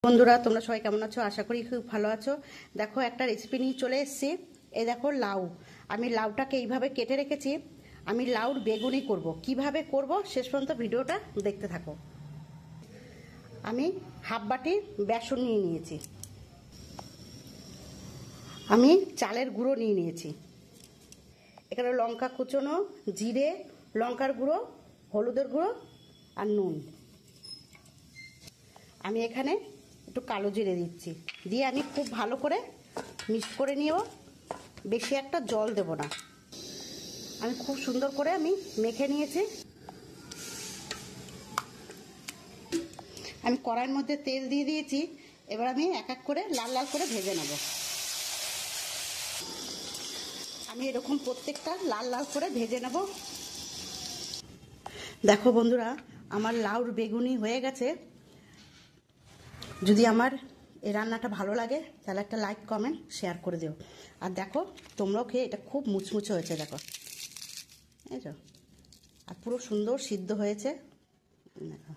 বন্ধুরা তোমরা সবাই কেমন আছো? আশা করি খুব ভালো আছো। দেখো একটা রেসিপি নিয়ে চলে এসেছি। এই দেখো লাউ, আমি লাউটাকে এইভাবে কেটে রেখেছি। আমি লাউর বেগুনি করব, কিভাবে করব শেষ পর্যন্ত ভিডিওটা দেখতে থাকো। আমি হাফ বাটি বেসন নিয়ে নিয়েছি, আমি চালের গুঁড়ো নিয়ে নিয়েছি, এখানে লঙ্কা কুচনো, জিরে, লঙ্কার গুঁড়ো, হলুদের গুঁড়ো আর নুন। আমি এখানে একটু কালো জিরে দিচ্ছি, দিয়ে আমি খুব ভালো করে মিক্স করে নিব। বেশি একটা জল দেব না। আমি খুব সুন্দর করে আমি মেখে নিয়েছি। আমি কড়াইয়ের মধ্যে তেল দিয়ে দিয়েছি। এবার আমি এক এক করে লাল লাল করে ভেজে নেব। আমি এরকম প্রত্যেকটা লাল লাল করে ভেজে নেব। দেখো বন্ধুরা, আমার লাউর বেগুনি হয়ে গেছে। যদি আমার এই রান্নাটা ভালো লাগে তাহলে একটা লাইক কমেন্ট শেয়ার করে দিও। আর দেখো তোমরাও খেয়ে, এটা খুব মুচমুচে হয়েছে দেখো, এই তো, আর পুরো সুন্দর সিদ্ধ হয়েছে দেখো।